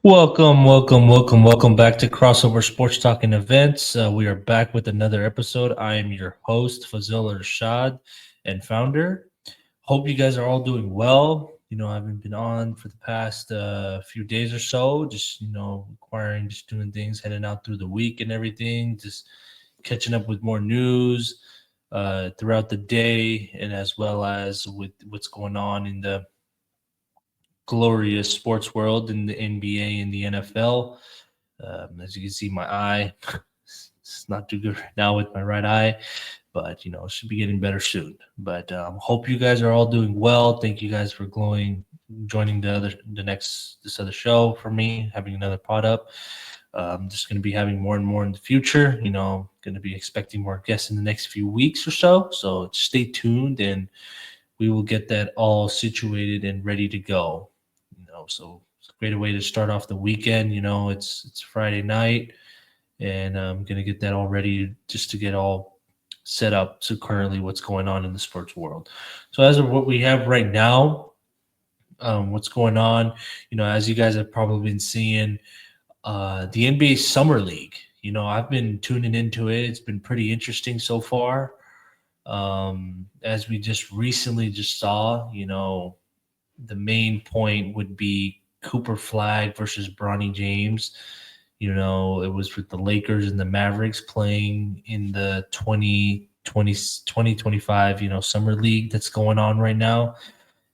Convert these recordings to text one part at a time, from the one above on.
Welcome back to Crossover Sports Talk and Events. We are back with another episode. I am your host, Fazil Rashad, and founder. Hope you guys are all doing well. I haven't been on for the past few days or so, just, acquiring, just doing things, heading out through the week and everything, just catching up with more news throughout the day, and as well as with what's going on in the glorious sports world in the NBA and the NFL. As you can see, my eye it's not too good right now with my right eye, but it should be getting better soon. But hope you guys are all doing well. Thank you guys for joining this other show for me, having another pod up. I'm just going to be having more and more in the future. Going to be expecting more guests in the next few weeks or so. So stay tuned, and we will get that all situated and ready to go. So it's a great way to start off the weekend. It's Friday night, and I'm gonna get that all ready just to get all set up to currently what's going on in the sports world. So as of what we have right now, what's going on, as you guys have probably been seeing, the NBA Summer League. I've been tuning into it. It's been pretty interesting so far. As we just recently just saw, the main point would be Cooper Flag versus Bronny James. It was with the Lakers and the Mavericks playing in the 2025, Summer League that's going on right now.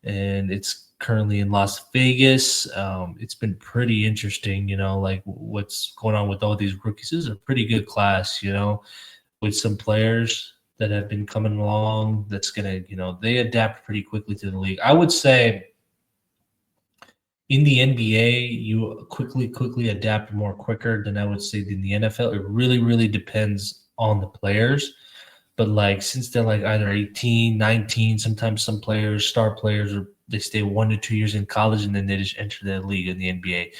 And it's currently in Las Vegas. It's been pretty interesting, like what's going on with all these rookies. This is a pretty good class, with some players that have been coming along that's going to, they adapt pretty quickly to the league. I would say in the NBA, you quickly adapt more quicker than I would say in the NFL. It really, really depends on the players. But since they're either 18, 19, sometimes some players, star players, or they stay 1 to 2 years in college and then they just enter the league in the NBA.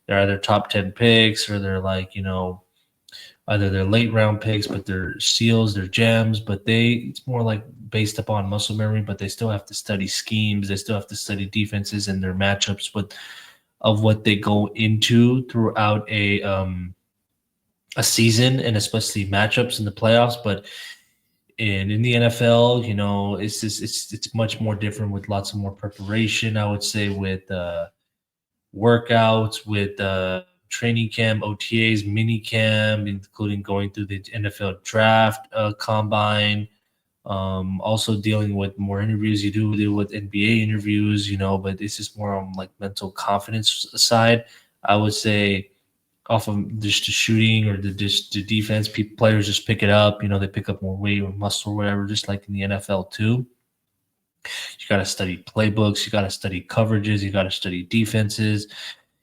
They're either top 10 picks or they're either they're late round picks, but they're steals, they're gems, but it's more based upon muscle memory, but they still have to study schemes, they still have to study defenses and their matchups of what they go into throughout a season, and especially matchups in the playoffs. But in the NFL, it's much more different with lots of more preparation, I would say, with workouts, with training camp, OTAs, mini camp, including going through the NFL draft combine, also dealing with more interviews. You do deal with NBA interviews, but this is more on mental confidence side. I would say off of just the shooting or the defense, players just pick it up. They pick up more weight or muscle or whatever, just like in the NFL too. You got to study playbooks. You got to study coverages. You got to study defenses.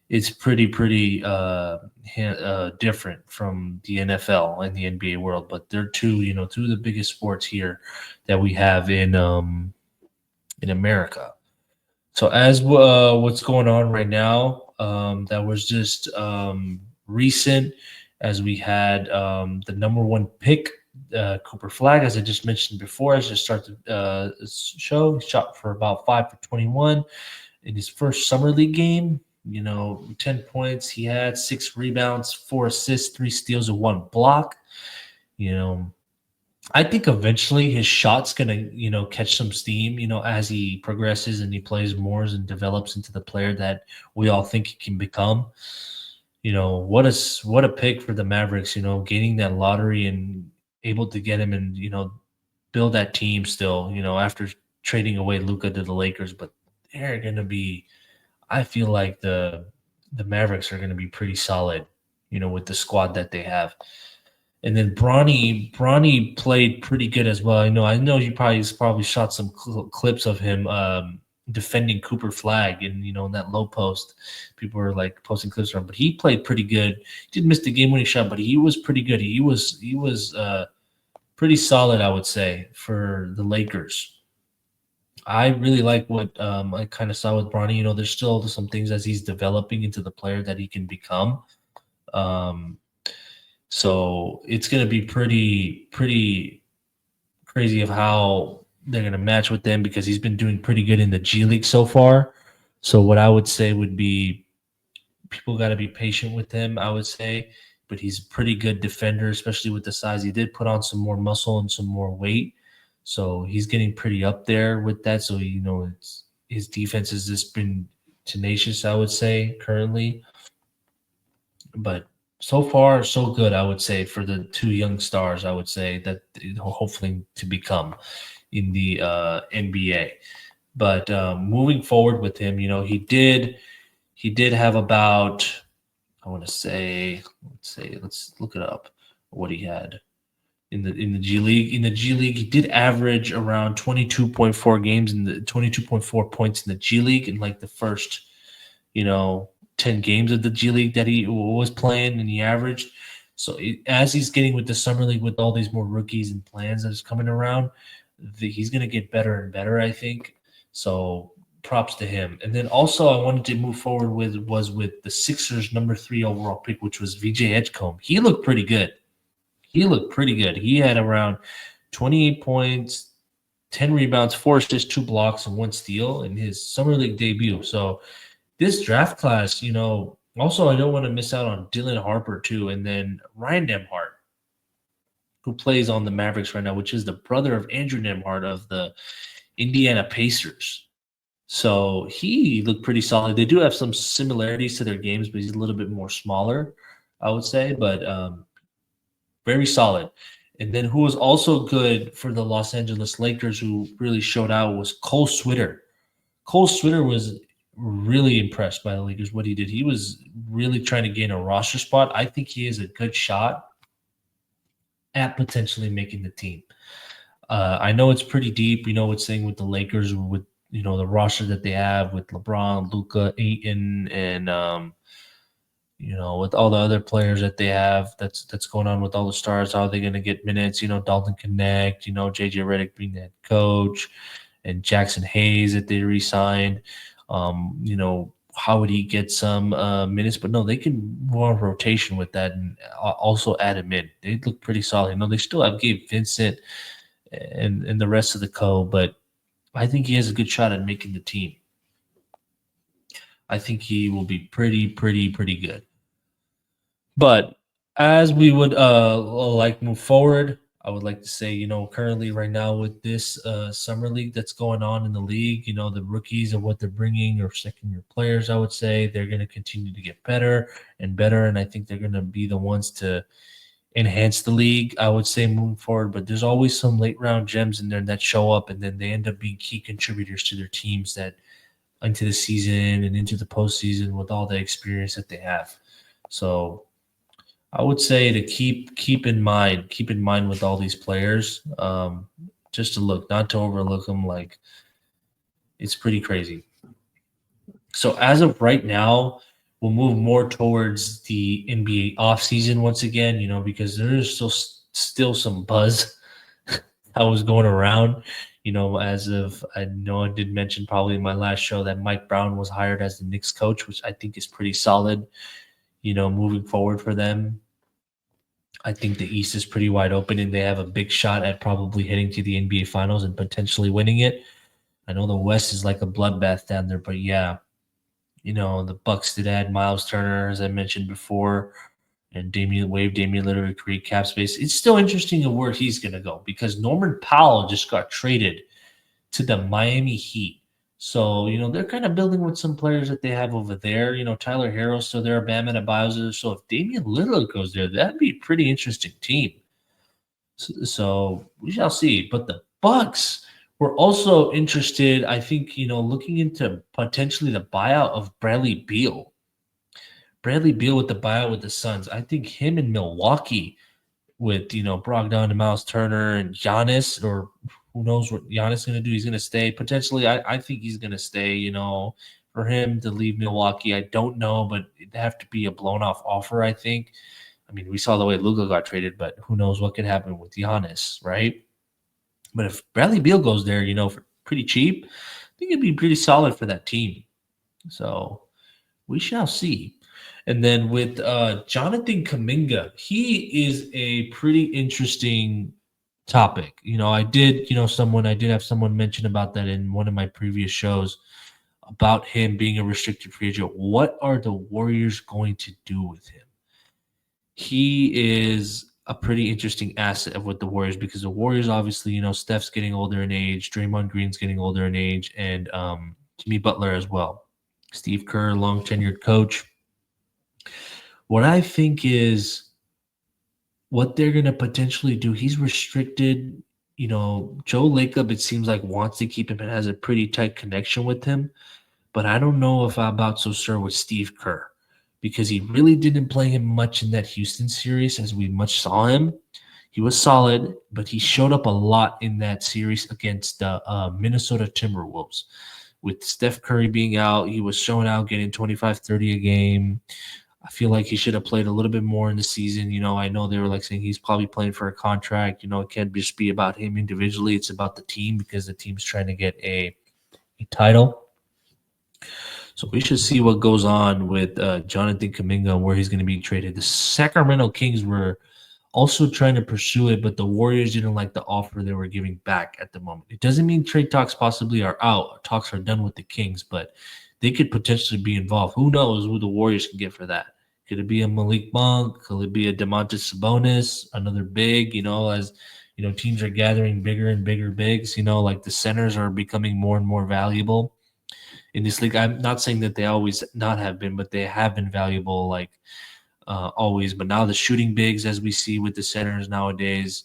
It's pretty different from the NFL and the NBA world, but they're two of the biggest sports here that we have in America. So as what's going on right now, that was just recent, as we had the number one pick, Cooper Flag, as I just mentioned before. As I start the show, he shot for about 5 for 21 in his first summer league game. 10 points. He had 6 rebounds, 4 assists, 3 steals, and 1 block. I think eventually his shot's gonna, catch some steam, as he progresses and he plays more and develops into the player that we all think he can become. What a pick for the Mavericks, gaining that lottery and able to get him and, build that team still, after trading away Luka to the Lakers. But they're gonna be, I feel like the Mavericks are going to be pretty solid, with the squad that they have. And then Bronny played pretty good as well. I know you probably shot some clips of him defending Cooper Flag, and in that low post, people were posting clips from him. But he played pretty good. He did miss the game-winning shot, but he was pretty good. He was pretty solid, I would say, for the Lakers. I really like what I kind of saw with Bronny. There's still some things as he's developing into the player that he can become. So it's going to be pretty crazy of how they're going to match with them, because he's been doing pretty good in the G League so far. So what I would say would be people got to be patient with him, I would say. But he's a pretty good defender, especially with the size. He did put on some more muscle and some more weight, so he's getting pretty up there with that. So his defense has just been tenacious, I would say, currently. But so far, so good, I would say, for the two young stars. I would say that hopefully to become in the NBA. But moving forward with him, he did have about, I want to say, let's look it up. What he had in the G League. In the G League, he did average around 22.4 games in the 22.4 points in the G League in like the first, 10 games of the G League that he was playing, and he averaged. So as he's getting with the summer league with all these more rookies and plans that's coming around, he's going to get better and better, I think. So props to him. And then also I wanted to move forward with the Sixers number 3 overall pick, which was VJ Edgecombe. He looked pretty good. He had around 28 points, 10 rebounds, 4 assists, 2 blocks, and 1 steal in his summer league debut. So this draft class, also I don't want to miss out on Dylan Harper too, and then Ryan Nembhard, who plays on the Mavericks right now, which is the brother of Andrew Nembhard of the Indiana Pacers. So he looked pretty solid. They do have some similarities to their games, but he's a little bit more smaller, I would say, but very solid. And then who was also good for the Los Angeles Lakers, who really showed out, was Cole Switter. Cole Switter was really impressed by the Lakers, what he did. He was really trying to gain a roster spot. I think he is a good shot at potentially making the team. I know it's pretty deep. What's saying with the Lakers, with the roster that they have with LeBron, Luka, Ayton, and with all the other players that they have, that's going on with all the stars. How are they going to get minutes? Dalton Connect, JJ Redick being the head coach, and Jackson Hayes that they re-signed. How would he get some minutes? But no, they can go on rotation with that and also add him in. They look pretty solid. They still have Gabe Vincent and the rest of the but I think he has a good shot at making the team. I think he will be pretty good. But as we would move forward, I would like to say, currently right now with this summer league that's going on in the league, the rookies and what they're bringing, or second-year players, I would say, they're going to continue to get better and better, and I think they're going to be the ones to enhance the league, I would say, moving forward. But there's always some late-round gems in there that show up, and then they end up being key contributors to their teams that into the season and into the postseason with all the experience that they have. So I would say to keep in mind with all these players, just to look, not to overlook them. Like, it's pretty crazy. So as of right now, we'll move more towards the NBA offseason once again, because there is still some buzz that was going around, as of, I know I did mention probably in my last show that Mike Brown was hired as the Knicks coach, which I think is pretty solid, moving forward for them. I think the East is pretty wide open, and they have a big shot at probably heading to the NBA Finals and potentially winning it. I know the West is like a bloodbath down there, but yeah, the Bucks did add Miles Turner, as I mentioned before, and Damian Lillard to create cap space. It's still interesting of where he's going to go, because Norman Powell just got traded to the Miami Heat. So, they're kind of building with some players that they have over there. Tyler Herro's still there, Bam Adebayo. So if Damian Lillard goes there, that'd be a pretty interesting team. So we shall see. But the Bucks were also interested, I think, looking into potentially the buyout of Bradley Beal. Bradley Beal with the buyout with the Suns. I think him in Milwaukee with, Brogdon and Miles Turner and Giannis, or who knows what Giannis is going to do. He's going to stay. Potentially, I think he's going to stay, for him to leave Milwaukee. I don't know, but it'd have to be a blown-off offer, I think. I mean, we saw the way Luka got traded, but who knows what could happen with Giannis, right? But if Bradley Beal goes there, for pretty cheap, I think it'd be pretty solid for that team. So we shall see. And then with Jonathan Kuminga, he is a pretty interesting topic. I did have someone mention about that in one of my previous shows. about him being a restricted free agent. What are the Warriors going to do with him? He is a pretty interesting asset with the Warriors because the Warriors, obviously, Steph's getting older in age, Draymond Green's getting older in age, and Jimmy Butler as well. Steve Kerr, long tenured coach. What I think is what they're going to potentially do, he's restricted. Joe Lacob, it seems like, wants to keep him and has a pretty tight connection with him. But I don't know if I'm about so sure with Steve Kerr because he really didn't play him much in that Houston series as we much saw him. He was solid, but he showed up a lot in that series against the Minnesota Timberwolves. With Steph Curry being out, he was showing out, getting 25, 30 a game. I feel like he should have played a little bit more in the season. I know they were like saying he's probably playing for a contract. It can't just be about him individually. It's about the team because the team's trying to get a title. So we should see what goes on with Jonathan Kuminga and where he's going to be traded. The Sacramento Kings were also trying to pursue it, but the Warriors didn't like the offer they were giving back at the moment. It doesn't mean trade talks possibly are out. Talks are done with the Kings, but they could potentially be involved. Who knows who the Warriors can get for that? Could it be a Malik Monk? Could it be a Domantas Sabonis? Another big, as teams are gathering bigger and bigger bigs, like the centers are becoming more and more valuable in this league. I'm not saying that they always not have been, but they have been valuable, always. But now the shooting bigs, as we see with the centers nowadays,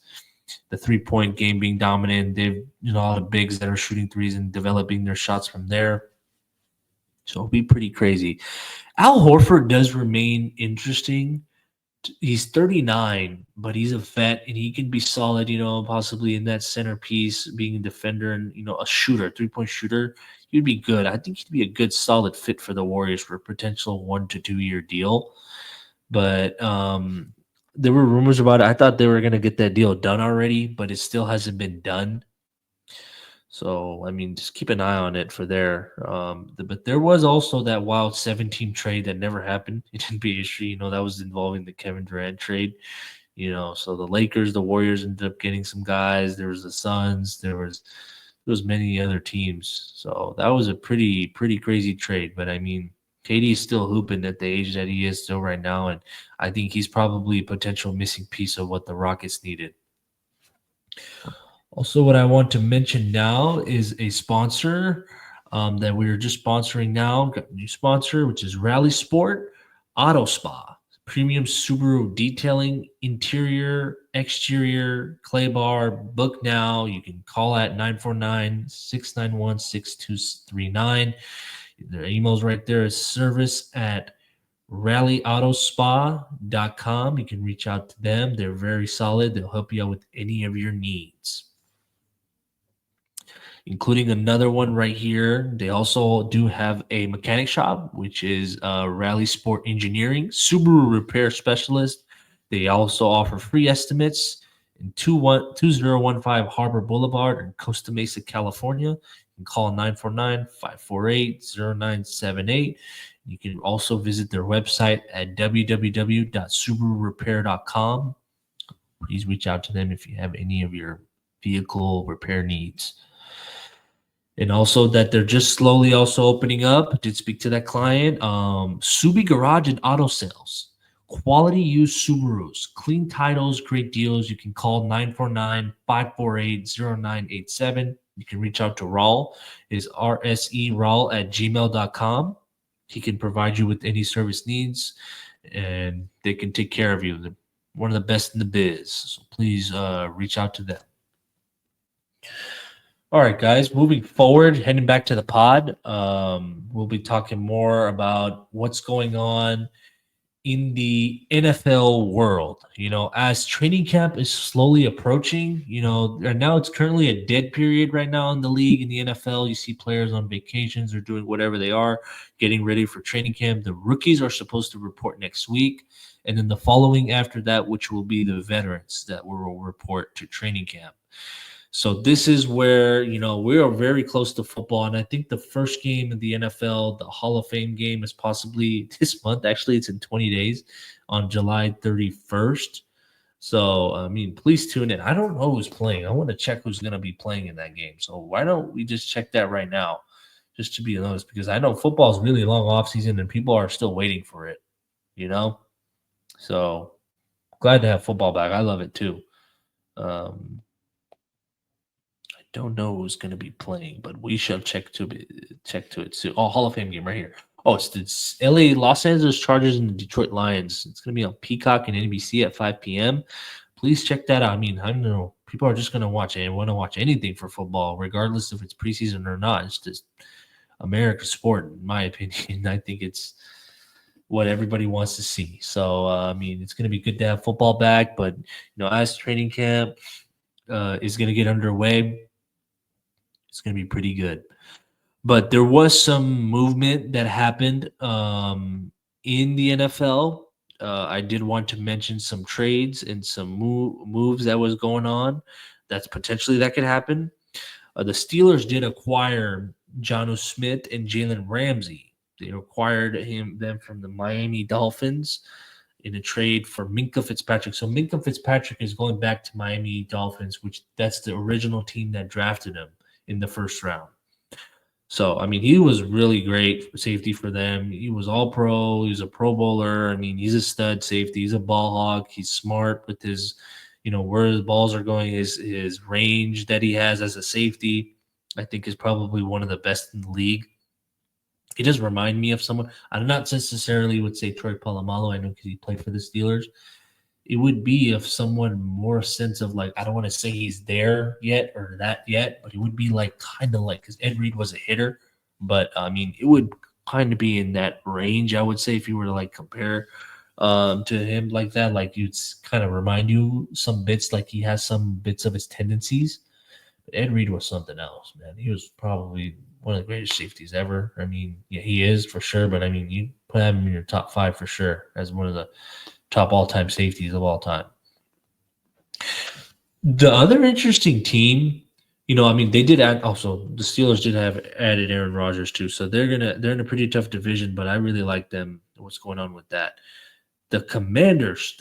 the 3-point game being dominant, they've a lot of bigs that are shooting threes and developing their shots from there. So it'll be pretty crazy. Al Horford does remain interesting. He's 39, but he's a vet and he can be solid, possibly in that centerpiece, being a defender and, a shooter, 3-point shooter. He'd be good. I think he'd be a good, solid fit for the Warriors for a potential 1 to 2 year deal. But there were rumors about it. I thought they were going to get that deal done already, but it still hasn't been done. So, just keep an eye on it for there. But there was also that wild 7-team trade that never happened in NBA history. That was involving the Kevin Durant trade. So the Lakers, the Warriors ended up getting some guys. There was the Suns. There was many other teams. So that was a pretty crazy trade. But KD is still hooping at the age that he is still right now, and I think he's probably a potential missing piece of what the Rockets needed. Also, what I want to mention now is a sponsor that we are just sponsoring now. Got a new sponsor, which is Rallysport Auto Spa. Premium Subaru detailing, interior, exterior, clay bar. Book now. You can call at 949-691-6239. Their email's right there is service@rallyautospa.com. You can reach out to them. They're very solid. They'll help you out with any of your needs, including another one right here. They also do have a mechanic shop, which is Rallysport Engineering, Subaru Repair Specialist. They also offer free estimates in 2015 Harbor Boulevard in Costa Mesa, California. You can call 949-548-0978. You can also visit their website at www.subarurepair.com. Please reach out to them if you have any of your vehicle repair needs. And also that they're just slowly also opening up. I did speak to that client. SubiGarage and auto sales. Quality used Subarus. Clean titles, great deals. You can call 949-548-0987. You can reach out to Raul. It is rseraul@gmail.com. He can provide you with any service needs, and they can take care of you. They're one of the best in the biz. So please reach out to them. All right, guys, moving forward, heading back to the pod, we'll be talking more about what's going on in the NFL world. As training camp is slowly approaching, and now it's currently a dead period right now in the league, in the NFL. You see players on vacations or doing whatever they are, getting ready for training camp. The rookies are supposed to report next week, and then the following after that, which will be the veterans that will report to training camp. So this is where, we are very close to football. And I think the first game of the NFL, the Hall of Fame game, is possibly this month. Actually, it's in 20 days on July 31st. So, please tune in. I don't know who's playing. I want to check who's going to be playing in that game. So why don't we just check that right now? just to be honest, because I know football is really long off season and people are still waiting for it, you know? So glad to have football back. I love it too. I don't know who's going to be playing, but we shall check to it soon. Oh, Hall of Fame game right here. Oh, it's LA Los Angeles Chargers and the Detroit Lions. It's going to be on Peacock and NBC at 5 p.m. Please check that out. I mean, I don't know. People are just going to watch it and want to watch anything for football, regardless if it's preseason or not. It's just America's sport, in my opinion. I think it's what everybody wants to see. So, I mean, it's going to be good to have football back, but, as training camp is going to get underway, it's going to be pretty good. But there was some movement that happened in the NFL. I did want to mention some trades and some moves that was going on. That could happen. The Steelers did acquire Jonnu Smith and Jalen Ramsey. They acquired them from the Miami Dolphins in a trade for Minkah Fitzpatrick. So Minkah Fitzpatrick is going back to Miami Dolphins, which that's the original team that drafted him in the first round. So, I mean, he was really great safety for them. He was all pro. He was a pro bowler. I mean, he's a stud safety. He's a ball hawk. He's smart with his, where his balls are going, his range that he has as a safety, I think is probably one of the best in the league. He does remind me of someone. I do not necessarily would say Troy Polamalu. I know because he played for the Steelers. It would be of someone more sense of like, I don't want to say he's there yet or that yet, but it would be like kind of like, because Ed Reed was a hitter, but I mean, it would kind of be in that range, I would say, if you were to like compare to him like that, like you'd kind of remind you some bits, like he has some bits of his tendencies. But Ed Reed was something else, man. He was probably one of the greatest safeties ever. I mean, yeah, he is for sure, but I mean, you put him in your top 5 for sure as one of the top all-time safeties of all time. The other interesting team, I mean, they did add also the Steelers did have added Aaron Rodgers too, so they're in a pretty tough division, but I really like them. What's going on with that? The Commanders,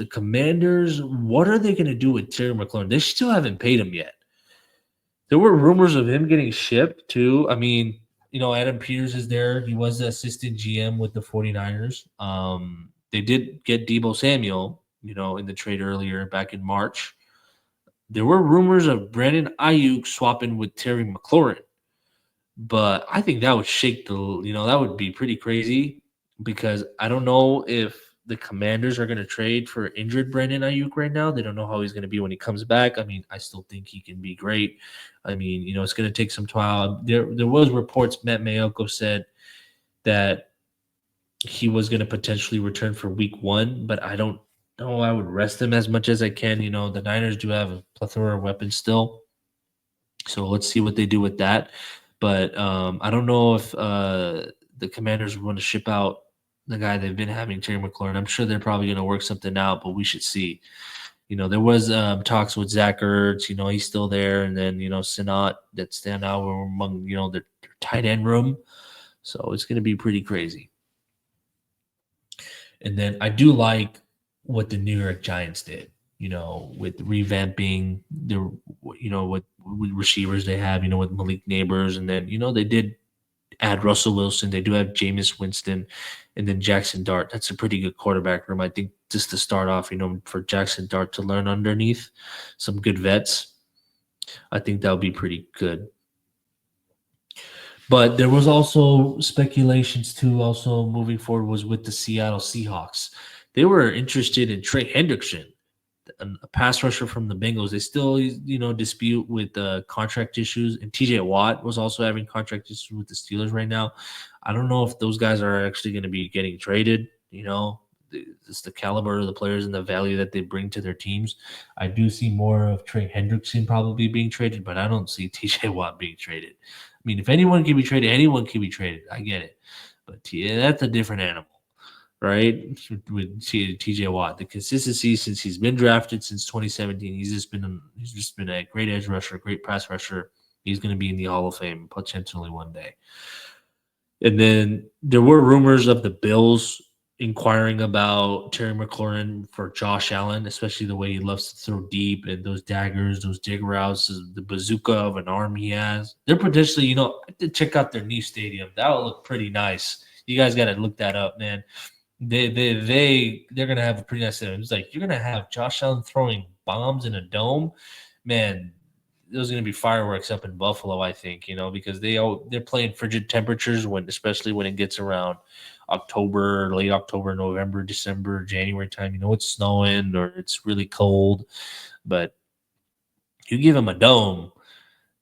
what are they gonna do with Terry McLaurin? They still haven't paid him yet. There were rumors of him getting shipped too. I mean, Adam Peters is there. He was the assistant GM with the 49ers. They did get Deebo Samuel, in the trade earlier back in March. There were rumors of Brandon Ayuk swapping with Terry McLaurin. But I think that would shake that would be pretty crazy because I don't know if the Commanders are going to trade for injured Brandon Ayuk right now. They don't know how he's going to be when he comes back. I mean, I still think he can be great. I mean, it's going to take some time. There was reports Matt Mayoko said that he was going to potentially return for week 1, but I don't know. I would rest him as much as I can. The Niners do have a plethora of weapons still. So let's see what they do with that. But I don't know if the Commanders want to ship out the guy they've been having, Terry McLaurin. I'm sure they're probably going to work something out, but we should see. There was talks with Zach Ertz. He's still there. And then, Sinat that stand out among, their tight end room. So it's going to be pretty crazy. And then I do like what the New York Giants did, with revamping what receivers they have, with Malik Neighbors. And then, they did add Russell Wilson. They do have Jameis Winston and then Jackson Dart. That's a pretty good quarterback room. I think just to start off, for Jackson Dart to learn underneath some good vets, I think that would be pretty good. But there was also speculations too, also moving forward, was with the Seattle Seahawks. They were interested in Trey Hendrickson, a pass rusher from the Bengals. They still, dispute with contract issues. And TJ Watt was also having contract issues with the Steelers right now. I don't know if those guys are actually going to be getting traded. It's the caliber of the players and the value that they bring to their teams. I do see more of Trey Hendrickson probably being traded, but I don't see TJ Watt being traded. I mean, if anyone can be traded, anyone can be traded. I get it. But that's a different animal, right? With TJ Watt. The consistency since he's been drafted since 2017, he's just been a great edge rusher, great pass rusher. He's going to be in the Hall of Fame potentially one day. And then there were rumors of the Bills inquiring about Terry McLaurin for Josh Allen, especially the way he loves to throw deep and those daggers, those dig routes, the bazooka of an arm he has. They're potentially, I did check out their new stadium. That'll look pretty nice. You guys got to look that up, man. They're gonna have a pretty nice stadium. It's like you're gonna have Josh Allen throwing bombs in a dome, man. There's gonna be fireworks up in Buffalo, I think, because they're playing frigid temperatures especially when it gets around October, late October, November, December, January time. It's snowing or it's really cold, but you give them a dome,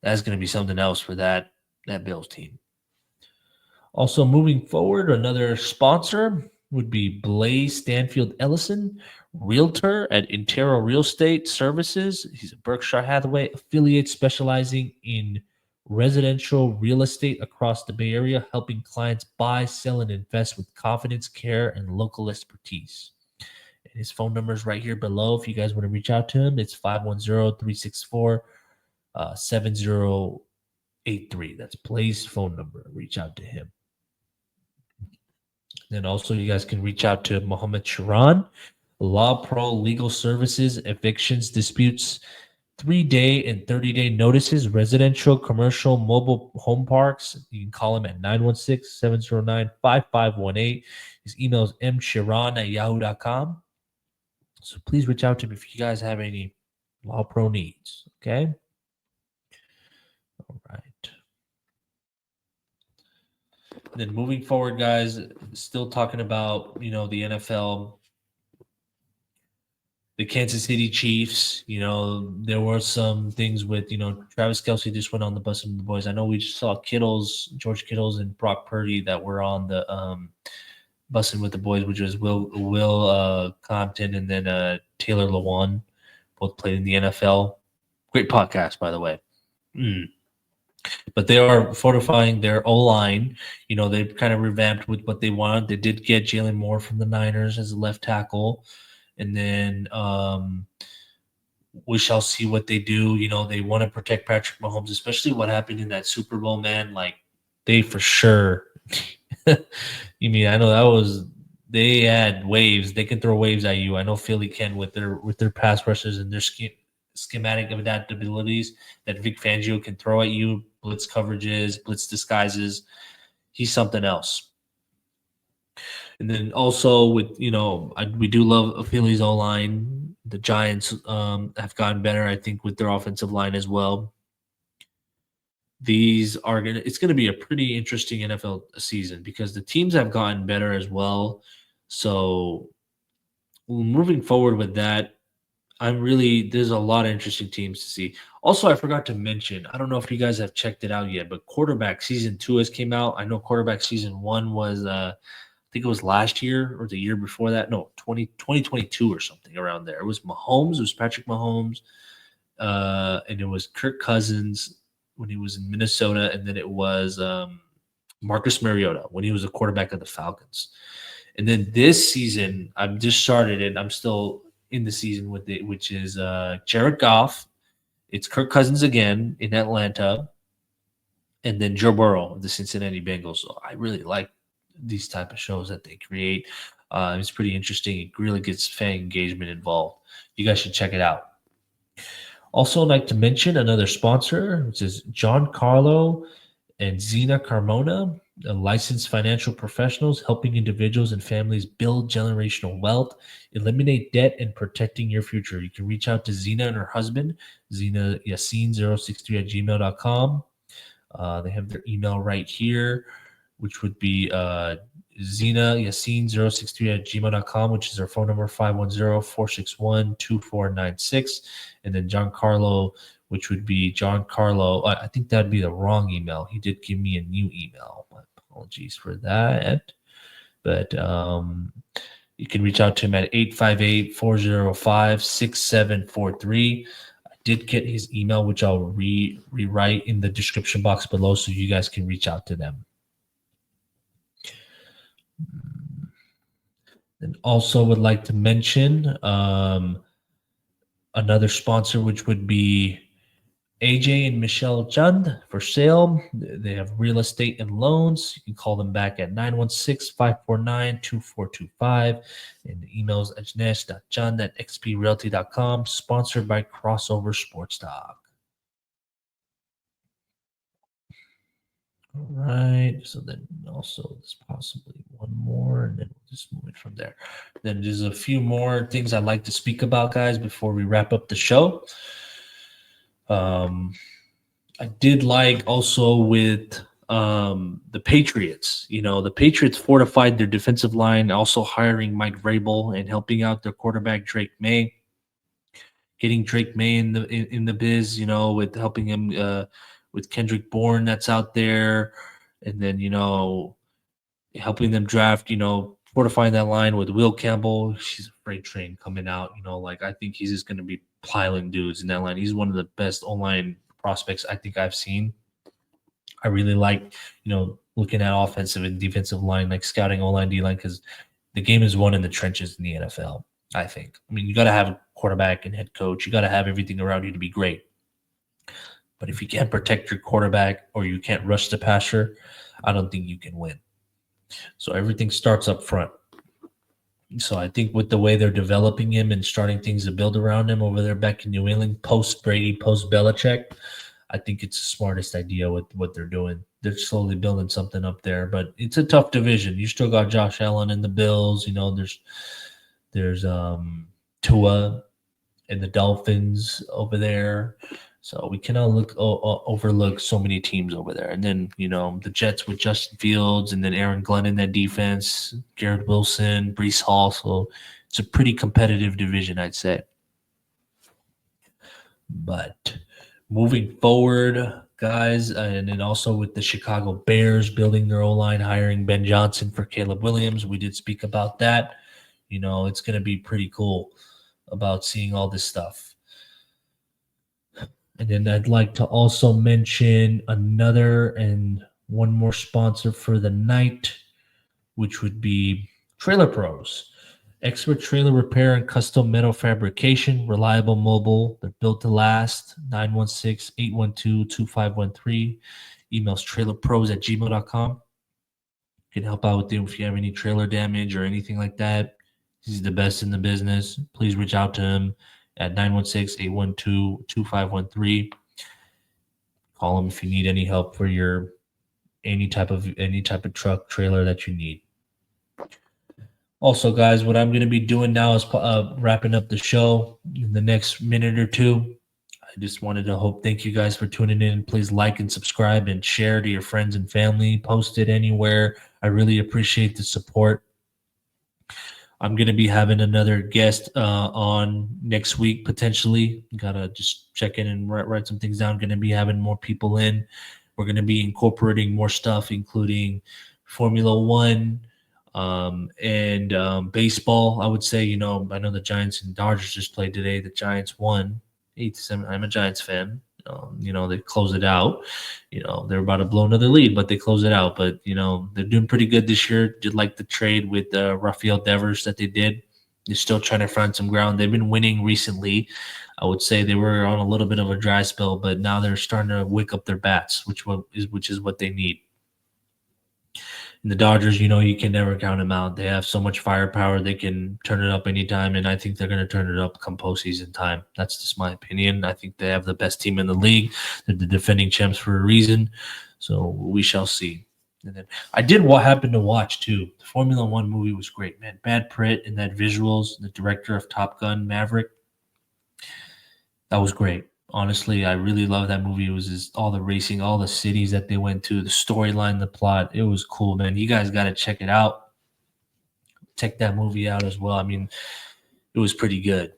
that's gonna be something else for that Bills team. Also, moving forward, another sponsor would be Blaise Stanfield-Ellison, Realtor at Intero Real Estate Services. He's a Berkshire Hathaway affiliate specializing in residential real estate across the Bay Area, helping clients buy, sell, and invest with confidence, care, and local expertise. And his phone number is right here below. If you guys want to reach out to him, it's 510-364-7083. That's Blaise's phone number. Reach out to him. Then also you guys can reach out to Mohammed Shiraan, LawPro Legal Services, Evictions, Disputes, 3-day and 30-day notices, residential, commercial, mobile home parks. You can call him at 916-709-5518. His email is mshiraan@yahoo.com. So please reach out to him if you guys have any LawPro needs, okay? All right. Then moving forward, guys, still talking about, the NFL, the Kansas City Chiefs. There were some things with, Travis Kelce just went on the bus with the boys. I know we just saw George Kittles and Brock Purdy that were on the busing with the boys, which was Will Compton and then Taylor Lewan, both played in the NFL. Great podcast, by the way. But they are fortifying their O-line. They've kind of revamped with what they want. They did get Jalen Moore from the Niners as a left tackle. And then we shall see what they do. They want to protect Patrick Mahomes, especially what happened in that Super Bowl, man. Like, they for sure – I know they had waves. They can throw waves at you. I know Philly can with their pass rushers and their schematic adaptabilities that Vic Fangio can throw at you, blitz coverages, blitz disguises. He's something else. And then also with, we do love Philly's O-line. The Giants have gotten better, I think, with their offensive line as well. It's going to be a pretty interesting NFL season because the teams have gotten better as well. So moving forward with that, there's a lot of interesting teams to see. Also, I forgot to mention, I don't know if you guys have checked it out yet, but quarterback season 2 has came out. I know quarterback season 1 was, I think it was last year or the year before that. No, 2022 or something around there. It was Patrick Mahomes, and it was Kirk Cousins when he was in Minnesota, and then it was Marcus Mariota when he was a quarterback of the Falcons. And then this season, I've just started it. I'm still in the season with it, which is Jared Goff. It's Kirk Cousins again in Atlanta, and then Joe Burrow of the Cincinnati Bengals. So I really like these type of shows that they create. It's pretty interesting. It really gets fan engagement involved. You guys should check it out. Also, I'd like to mention another sponsor, which is John Carlo and Zena Carmona, licensed financial professionals helping individuals and families build generational wealth, eliminate debt, and protecting your future. You can reach out to Zena and her husband, Zena Yassin063@gmail.com. They have their email right here, which would be Zena Yassin063@gmail.com, which is their phone number, 510-461-2496. And then John Carlo, which would be John Carlo. I think that'd be the wrong email. He did give me a new email. My apologies for that. But you can reach out to him at 858-405-6743. I did get his email, which I'll rewrite in the description box below so you guys can reach out to them. And also would like to mention another sponsor, which would be AJ and Michelle Chand for sale. They have real estate and loans. You can call them back at 916-549-2425. And the email is ajnesh.chand@xprealty.com. Sponsored by Crossover Sports Talk. All right. So then also there's possibly one more, and then we'll just move it from there. Then there's a few more things I'd like to speak about, guys, before we wrap up the show. I did like also with the Patriots. The Patriots fortified their defensive line, also hiring Mike Vrabel and helping out their quarterback Drake May, getting Drake May in the biz. With helping him with Kendrick Bourne that's out there, and then helping them draft. Fortifying that line with Will Campbell. She's a freight train coming out. I think he's just going to be piling dudes in that line. He's one of the best O-line prospects I think I've seen. I really like, looking at offensive and defensive line, like scouting O-line, D-line, because the game is won in the trenches in the NFL, I think. I mean, you got to have a quarterback and head coach. You got to have everything around you to be great. But if you can't protect your quarterback or you can't rush the passer, I don't think you can win. So everything starts up front. So I think with the way they're developing him and starting things to build around him over there back in New England, post Brady, post Belichick, I think it's the smartest idea with what they're doing. They're slowly building something up there, but it's a tough division. You still got Josh Allen and the Bills. There's Tua and the Dolphins over there. So we cannot overlook so many teams over there. And then, the Jets with Justin Fields and then Aaron Glenn in that defense, Garrett Wilson, Breece Hall. So it's a pretty competitive division, I'd say. But moving forward, guys, and then also with the Chicago Bears building their O-line, hiring Ben Johnson for Caleb Williams. We did speak about that. It's going to be pretty cool about seeing all this stuff. And then I'd like to also mention another and one more sponsor for the night, which would be Trailer Pros. Expert trailer repair and custom metal fabrication, reliable mobile. They're built to last. 916-812-2513. Emails trailerpros@gmail.com. Can help out with you if you have any trailer damage or anything like that. He's the best in the business. Please reach out to him at 916-812-2513. Call him if you need any help for your any type of truck trailer that you need. Also, guys, what I'm going to be doing now is wrapping up the show in the next minute or two. I just wanted to thank you guys for tuning in. Please like and subscribe and share to your friends and family. Post it anywhere. I really appreciate the support. I'm going to be having another guest on next week, potentially. Got to just check in and write some things down. Going to be having more people in. We're going to be incorporating more stuff, including Formula One and baseball. I would say, I know the Giants and Dodgers just played today. The Giants won 8-7. I'm a Giants fan. They close it out. They're about to blow another lead, but they close it out. But, they're doing pretty good this year. Did like the trade with Rafael Devers that they did. They're still trying to find some ground. They've been winning recently. I would say they were on a little bit of a dry spell, but now they're starting to wake up their bats, which is what they need. And the Dodgers, you can never count them out. They have so much firepower. They can turn it up anytime, and I think they're going to turn it up come postseason time. That's just my opinion. I think they have the best team in the league. They're the defending champs for a reason, so we shall see. And then I did what happened to watch, too. The Formula One movie was great, man. Brad Pitt and that visuals, the director of Top Gun, Maverick, that was great. Honestly, I really love that movie. It was just all the racing, all the cities that they went to, the storyline, the plot. It was cool, man. You guys got to check it out. Check that movie out as well. I mean, it was pretty good.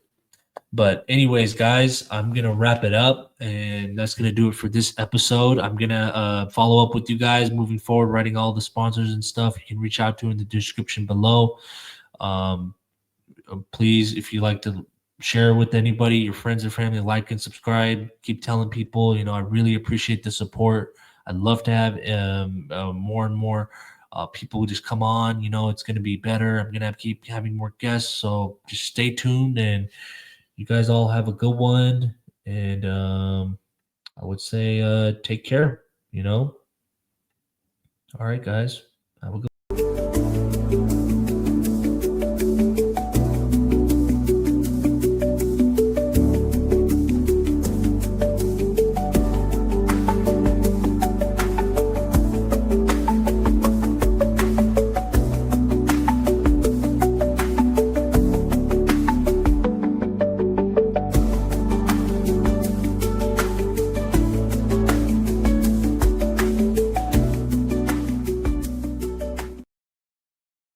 But anyways, guys, I'm going to wrap it up, and that's going to do it for this episode. I'm going to follow up with you guys moving forward, writing all the sponsors and stuff. You can reach out to in the description below. Please, if you like to share with anybody, your friends and family, like and subscribe. Keep telling people, I really appreciate the support. I'd love to have more and more people just come on. It's going to be better. I'm going to keep having more guests. So just stay tuned, and you guys all have a good one. And I would say take care, you know. All right, guys. Have a good